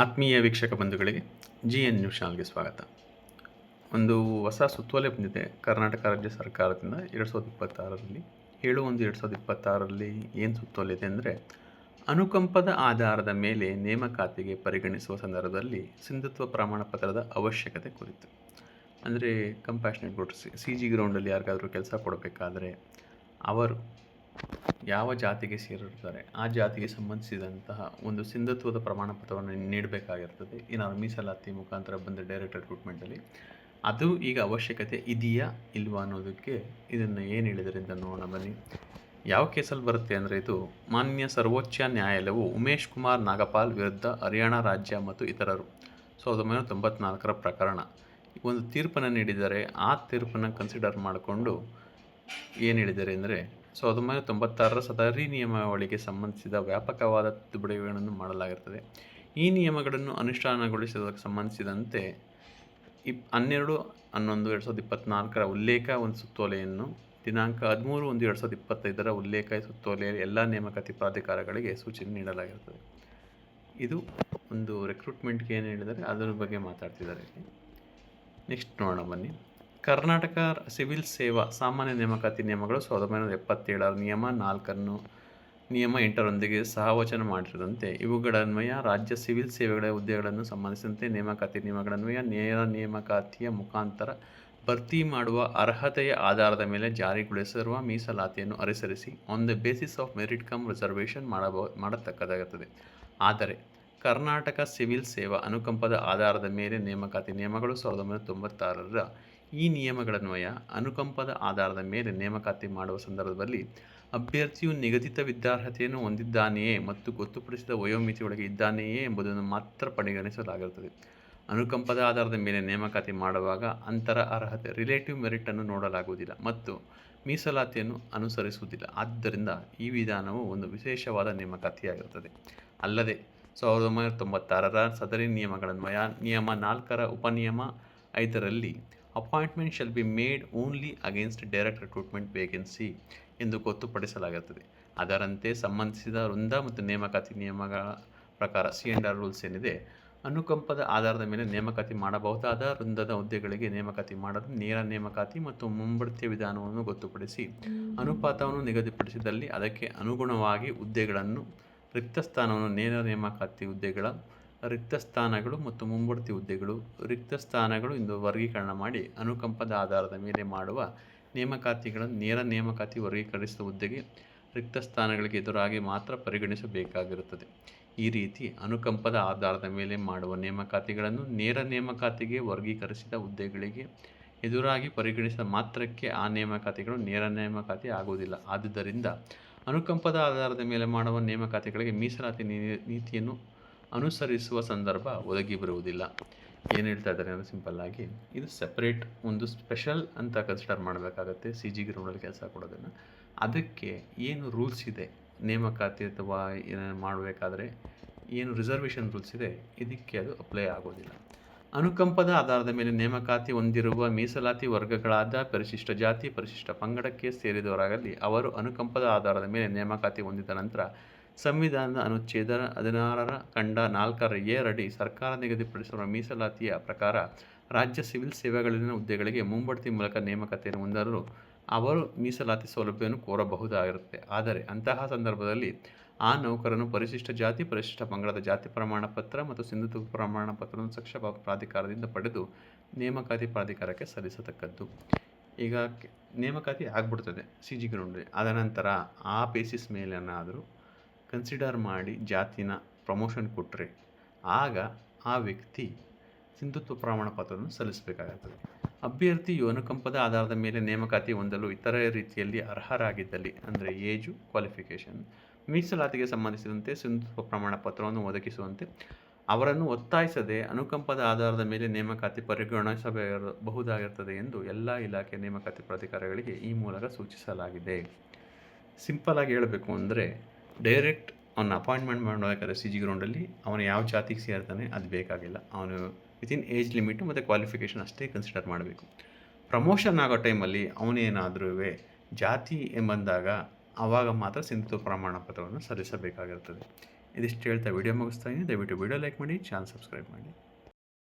ಆತ್ಮೀಯ ವೀಕ್ಷಕ ಬಂಧುಗಳಿಗೆ GN ನ್ಯೂಸ್ ಚಾನಲ್ಗೆ ಸ್ವಾಗತ. ಒಂದು ಹೊಸ ಸುತ್ತೋಲೆ ಬಂದಿದೆ ಕರ್ನಾಟಕ ರಾಜ್ಯ ಸರ್ಕಾರದಿಂದ 2026ರಲ್ಲಿ 7/1/2026ರಲ್ಲಿ ಏನು ಸುತ್ತೋಲೆ ಇದೆ ಅಂದರೆ, ಅನುಕಂಪದ ಆಧಾರದ ಮೇಲೆ ನೇಮಕಾತಿಗೆ ಪರಿಗಣಿಸುವ ಸಂದರ್ಭದಲ್ಲಿ ಸಿಂಧುತ್ವ ಪ್ರಮಾಣ ಪತ್ರದ ಅವಶ್ಯಕತೆ ಕುರಿತು. ಅಂದರೆ ಕಂಪ್ಯಾಷನೇಟ್ ವೋಟರ್ಸ್ CG ಗ್ರೌಂಡಲ್ಲಿ ಯಾರಿಗಾದರೂ ಕೆಲಸ ಕೊಡಬೇಕಾದ್ರೆ ಅವರು ಯಾವ ಜಾತಿಗೆ ಸೇರಿರ್ತಾರೆ ಆ ಜಾತಿಗೆ ಸಂಬಂಧಿಸಿದಂತಹ ಒಂದು ಸಿಂಧುತ್ವದ ಪ್ರಮಾಣ ಪತ್ರವನ್ನು ನೀಡಬೇಕಾಗಿರ್ತದೆ. ಏನಾದರೂ ಮೀಸಲಾತಿ ಮುಖಾಂತರ ಬಂದ ಡೈರೆಕ್ಟ್ ರಿಕ್ರೂಟ್ಮೆಂಟಲ್ಲಿ ಅದು ಈಗ ಅವಶ್ಯಕತೆ ಇದೆಯಾ ಇಲ್ವಾ ಅನ್ನೋದಕ್ಕೆ ಇದನ್ನು ಏನು ಹೇಳಿದರೆ ಅಂತ ನೋಡೋಣ ಬನ್ನಿ. ಯಾವ ಕೇಸಲ್ಲಿ ಬರುತ್ತೆ ಅಂದರೆ, ಇದು ಮಾನ್ಯ ಸರ್ವೋಚ್ಚ ನ್ಯಾಯಾಲಯವು ಉಮೇಶ್ ಕುಮಾರ್ ನಾಗಪಾಲ್ ವಿರುದ್ಧ ಹರಿಯಾಣ ರಾಜ್ಯ ಮತ್ತು ಇತರರು 1994ರ ಪ್ರಕರಣ ಒಂದು ತೀರ್ಪನ್ನು ನೀಡಿದ್ದಾರೆ. ಆ ತೀರ್ಪನ್ನು ಕನ್ಸಿಡರ್ ಮಾಡಿಕೊಂಡು ಏನು ಹೇಳಿದ್ದಾರೆ ಅಂದರೆ, 1996ರ ಸದರಿ ನಿಯಮಾವಳಿಗೆ ಸಂಬಂಧಿಸಿದ ವ್ಯಾಪಕವಾದ ತಿದ್ದುಪಡಿಗಳನ್ನು ಮಾಡಲಾಗಿರುತ್ತದೆ. ಈ ನಿಯಮಗಳನ್ನು ಅನುಷ್ಠಾನಗೊಳಿಸುವುದಕ್ಕೆ ಸಂಬಂಧಿಸಿದಂತೆ 12/11/2024ರ ಉಲ್ಲೇಖ ಒಂದು ಸುತ್ತೋಲೆಯನ್ನು ದಿನಾಂಕ 13/1/2025ರ ಉಲ್ಲೇಖ ಸುತ್ತೋಲೆಯಲ್ಲಿ ಎಲ್ಲ ನೇಮಕಾತಿ ಪ್ರಾಧಿಕಾರಗಳಿಗೆ ಸೂಚನೆ ನೀಡಲಾಗಿರುತ್ತದೆ. ಇದು ಒಂದು ರೆಕ್ರೂಟ್ಮೆಂಟ್ಗೆ ಏನು ಹೇಳಿದರೆ ಅದರ ಬಗ್ಗೆ ಮಾತಾಡ್ತಿದ್ದಾರೆ. ನೆಕ್ಸ್ಟ್ ನೋಡೋಣ ಬನ್ನಿ. ಕರ್ನಾಟಕ ಸಿವಿಲ್ ಸೇವಾ ಸಾಮಾನ್ಯ ನೇಮಕಾತಿ ನಿಯಮಗಳು 1977ರ ನಿಯಮ 4 ನಿಯಮ 8ರೊಂದಿಗೆ ಸಹವಚನ ಮಾಡಿರುವಂತೆ ಇವುಗಳನ್ವಯ ರಾಜ್ಯ ಸಿವಿಲ್ ಸೇವೆಗಳ ಹುದ್ದೆಗಳನ್ನು ಸಂಬಂಧಿಸಿದಂತೆ ನೇಮಕಾತಿ ನಿಯಮಗಳನ್ವಯ ನೇರ ನೇಮಕಾತಿಯ ಮುಖಾಂತರ ಭರ್ತಿ ಮಾಡುವ ಅರ್ಹತೆಯ ಆಧಾರದ ಮೇಲೆ ಜಾರಿಗೊಳಿಸಿರುವ ಮೀಸಲಾತಿಯನ್ನು ಅನುಸರಿಸಿ on the basis of merit cum reservation ಮಾಡತಕ್ಕದಾಗುತ್ತದೆ. ಆದರೆ ಕರ್ನಾಟಕ ಸಿವಿಲ್ ಸೇವಾ ಅನುಕಂಪದ ಆಧಾರದ ಮೇಲೆ ನೇಮಕಾತಿ ನಿಯಮಗಳು 1996ರ ಈ ನಿಯಮಗಳನ್ವಯ ಅನುಕಂಪದ ಆಧಾರದ ಮೇಲೆ ನೇಮಕಾತಿ ಮಾಡುವ ಸಂದರ್ಭದಲ್ಲಿ ಅಭ್ಯರ್ಥಿಯು ನಿಗದಿತ ವಿದ್ಯಾರ್ಹತೆಯನ್ನು ಹೊಂದಿದ್ದಾನೆಯೇ ಮತ್ತು ಗೊತ್ತುಪಡಿಸಿದ ವಯೋಮಿತಿಯೊಳಗೆ ಇದ್ದಾನೆಯೇ ಎಂಬುದನ್ನು ಮಾತ್ರ ಪರಿಗಣಿಸಲಾಗಿರುತ್ತದೆ. ಅನುಕಂಪದ ಆಧಾರದ ಮೇಲೆ ನೇಮಕಾತಿ ಮಾಡುವಾಗ ಅಂತರ ಅರ್ಹತೆ ರಿಲೇಟಿವ್ ಮೆರಿಟನ್ನು ನೋಡಲಾಗುವುದಿಲ್ಲ ಮತ್ತು ಮೀಸಲಾತಿಯನ್ನು ಅನುಸರಿಸುವುದಿಲ್ಲ. ಆದ್ದರಿಂದ ಈ ವಿಧಾನವು ಒಂದು ವಿಶೇಷವಾದ ನೇಮಕಾತಿಯಾಗಿರುತ್ತದೆ. ಅಲ್ಲದೆ 1996ರ ಸದರಿ ನಿಯಮಗಳನ್ವಯ ನಿಯಮ 4ರ ಉಪನಿಯಮ 5ರಲ್ಲಿ appointment shall be made only against direct recruitment vacancy ಎಂದು ಗೊತ್ತುಪಡಿಸಲಾಗುತ್ತದೆ. ಅದರಂತೆ ಸಂಬಂಧಿಸಿದ ವೃಂದ ಮತ್ತು ನೇಮಕಾತಿ ನಿಯಮಗಳ ಪ್ರಕಾರ C&R ರೂಲ್ಸ್ ಏನಿದೆ, ಅನುಕಂಪದ ಆಧಾರದ ಮೇಲೆ ನೇಮಕಾತಿ ಮಾಡಬಹುದಾದ ವೃಂದದ ಹುದ್ದೆಗಳಿಗೆ ನೇಮಕಾತಿ ಮಾಡಲು ನೇರ ನೇಮಕಾತಿ ಮತ್ತು ಮುಂಬಡ್ತಿಯ ವಿಧಾನವನ್ನು ಗೊತ್ತುಪಡಿಸಿ ಅನುಪಾತವನ್ನು ನಿಗದಿಪಡಿಸಿದಲ್ಲಿ ಅದಕ್ಕೆ ಅನುಗುಣವಾಗಿ ಹುದ್ದೆಗಳನ್ನು ರಿಕ್ತ ಸ್ಥಾನವನ್ನು ನೇರ ನೇಮಕಾತಿ ಹುದ್ದೆಗಳ ರಿಕ್ತ ಸ್ಥಾನಗಳು ಮತ್ತು ಮುಂಬಡ್ತಿ ಹುದ್ದೆಗಳು ರಿಕ್ತ ಸ್ಥಾನಗಳು ಎಂದು ವರ್ಗೀಕರಣ ಮಾಡಿ ಅನುಕಂಪದ ಆಧಾರದ ಮೇಲೆ ಮಾಡುವ ನೇಮಕಾತಿಗಳನ್ನು ನೇರ ನೇಮಕಾತಿ ವರ್ಗೀಕರಿಸಿದ ಹುದ್ದೆಗೆ ರಿಕ್ತ ಸ್ಥಾನಗಳಿಗೆ ಎದುರಾಗಿ ಮಾತ್ರ ಪರಿಗಣಿಸಬೇಕಾಗಿರುತ್ತದೆ. ಈ ರೀತಿ ಅನುಕಂಪದ ಆಧಾರದ ಮೇಲೆ ಮಾಡುವ ನೇಮಕಾತಿಗಳನ್ನು ನೇರ ನೇಮಕಾತಿಗೆ ವರ್ಗೀಕರಿಸಿದ ಹುದ್ದೆಗಳಿಗೆ ಎದುರಾಗಿ ಪರಿಗಣಿಸಿದ ಮಾತ್ರಕ್ಕೆ ಆ ನೇಮಕಾತಿಗಳು ನೇರ ನೇಮಕಾತಿ ಆಗುವುದಿಲ್ಲ. ಆದುದರಿಂದ ಅನುಕಂಪದ ಆಧಾರದ ಮೇಲೆ ಮಾಡುವ ನೇಮಕಾತಿಗಳಿಗೆ ಮೀಸಲಾತಿ ನೀತಿಯನ್ನು ಅನುಸರಿಸುವ ಸಂದರ್ಭ ಒದಗಿ ಬರುವುದಿಲ್ಲ. ಏನು ಹೇಳ್ತಾ ಇದ್ದಾರೆ ಅಂದರೆ, ಸಿಂಪಲ್ಲಾಗಿ ಇದು ಸೆಪರೇಟ್ ಒಂದು ಸ್ಪೆಷಲ್ ಅಂತ ಕನ್ಸಿಡರ್ ಮಾಡಬೇಕಾಗತ್ತೆ. CG ಗ್ರೌಂಡಲ್ಲಿ ಕೆಲಸ ಕೊಡೋದನ್ನು ಅದಕ್ಕೆ ಏನು ರೂಲ್ಸ್ ಇದೆ ನೇಮಕಾತಿ ಅಥವಾ ಏನೇನು ಮಾಡಬೇಕಾದ್ರೆ ಏನು ರಿಸರ್ವೇಷನ್ ರೂಲ್ಸ್ ಇದೆ ಇದಕ್ಕೆ ಅದು ಅಪ್ಲೈ ಆಗೋದಿಲ್ಲ. ಅನುಕಂಪದ ಆಧಾರದ ಮೇಲೆ ನೇಮಕಾತಿ ಹೊಂದಿರುವ ಮೀಸಲಾತಿ ವರ್ಗಗಳಾದ ಪರಿಶಿಷ್ಟ ಜಾತಿ ಪರಿಶಿಷ್ಟ ಪಂಗಡಕ್ಕೆ ಸೇರಿದವರಾಗಲಿ ಅವರು ಅನುಕಂಪದ ಆಧಾರದ ಮೇಲೆ ನೇಮಕಾತಿ ಹೊಂದಿದ ನಂತರ ಸಂವಿಧಾನದ ಅನುಚ್ಛೇದ 16ರ ಖಂಡ 4ರ ಎ ಅಡಿ ಸರ್ಕಾರ ನಿಗದಿಪಡಿಸಿರುವ ಮೀಸಲಾತಿಯ ಪ್ರಕಾರ ರಾಜ್ಯ ಸಿವಿಲ್ ಸೇವೆಗಳಲ್ಲಿನ ಹುದ್ದೆಗಳಿಗೆ ಮುಂಬಡ್ತಿ ಮೂಲಕ ನೇಮಕಾತಿಯನ್ನು ಹೊಂದಲು ಅವರು ಮೀಸಲಾತಿ ಸೌಲಭ್ಯವನ್ನು ಕೋರಬಹುದಾಗಿರುತ್ತದೆ. ಆದರೆ ಅಂತಹ ಸಂದರ್ಭದಲ್ಲಿ ಆ ನೌಕರನು ಪರಿಶಿಷ್ಟ ಜಾತಿ ಪರಿಶಿಷ್ಟ ಪಂಗಡದ ಜಾತಿ ಪ್ರಮಾಣ ಪತ್ರ ಮತ್ತು ಸಿಂಧುತ್ವ ಪ್ರಮಾಣ ಪತ್ರವನ್ನು ಸಕ್ಷ ಪ್ರಾಧಿಕಾರದಿಂದ ಪಡೆದು ನೇಮಕಾತಿ ಪ್ರಾಧಿಕಾರಕ್ಕೆ ಸಲ್ಲಿಸತಕ್ಕದ್ದು. ಈಗ ನೇಮಕಾತಿ ಆಗ್ಬಿಡ್ತದೆ CG ಗ್ರೌಂಡಲ್ಲಿ. ಆದ ನಂತರ ಆ ಬೇಸಿಸ್ ಮೇಲೇನಾದರೂ ಕನ್ಸಿಡರ್ ಮಾಡಿ ಜಾತಿನ ಪ್ರಮೋಷನ್ ಕೊಟ್ಟರೆ ಆಗ ಆ ವ್ಯಕ್ತಿ ಸಿಂಧುತ್ವ ಪ್ರಮಾಣ ಪತ್ರವನ್ನು ಸಲ್ಲಿಸಬೇಕಾಗುತ್ತದೆ. ಅಭ್ಯರ್ಥಿಯು ಅನುಕಂಪದ ಆಧಾರದ ಮೇಲೆ ನೇಮಕಾತಿ ಹೊಂದಲು ಇತರ ರೀತಿಯಲ್ಲಿ ಅರ್ಹರಾಗಿದ್ದಲ್ಲಿ, ಅಂದರೆ ಏಜು ಕ್ವಾಲಿಫಿಕೇಷನ್, ಮೀಸಲಾತಿಗೆ ಸಂಬಂಧಿಸಿದಂತೆ ಸಿಂಧುತ್ವ ಪ್ರಮಾಣ ಪತ್ರವನ್ನು ಒದಗಿಸುವಂತೆ ಅವರನ್ನು ಒತ್ತಾಯಿಸದೆ ಅನುಕಂಪದ ಆಧಾರದ ಮೇಲೆ ನೇಮಕಾತಿ ಪರಿಗಣಿಸಬಹುದಾಗಿರುತ್ತದೆ ಎಂದು ಎಲ್ಲ ಇಲಾಖೆ ನೇಮಕಾತಿ ಪ್ರಾಧಿಕಾರಗಳಿಗೆ ಈ ಮೂಲಕ ಸೂಚಿಸಲಾಗಿದೆ. ಸಿಂಪಲ್ಲಾಗಿ ಹೇಳಬೇಕು ಅಂದರೆ, ಡೈರೆಕ್ಟ್ ಅವನ ಅಪಾಯಿಂಟ್ಮೆಂಟ್ ಮಾಡಬೇಕಾದ್ರೆ CG ಗ್ರೌಂಡಲ್ಲಿ ಅವನು ಯಾವ ಜಾತಿಗೆ ಸೇರ್ತಾನೆ ಅದು ಬೇಕಾಗಿಲ್ಲ. ಅವನು ವಿತಿನ್ ಏಜ್ ಲಿಮಿಟು ಮತ್ತು ಕ್ವಾಲಿಫಿಕೇಷನ್ ಅಷ್ಟೇ ಕನ್ಸಿಡರ್ ಮಾಡಬೇಕು. ಪ್ರಮೋಷನ್ ಆಗೋ ಟೈಮಲ್ಲಿ ಅವನೇನಾದರೂ ಜಾತಿ ಎಂಬಂದಾಗ ಆವಾಗ ಮಾತ್ರ ಸಿಂಧುತ್ವ ಪ್ರಮಾಣ ಪತ್ರವನ್ನು ಸಲ್ಲಿಸಬೇಕಾಗಿರ್ತದೆ. ಇದಿಷ್ಟು ಹೇಳ್ತಾ ವಿಡಿಯೋ ಮುಗಿಸ್ತಾ ಇದ್ದೀನಿ. ದಯವಿಟ್ಟು ವಿಡಿಯೋ ಲೈಕ್ ಮಾಡಿ, ಚಾನಲ್ ಸಬ್ಸ್ಕ್ರೈಬ್ ಮಾಡಿ.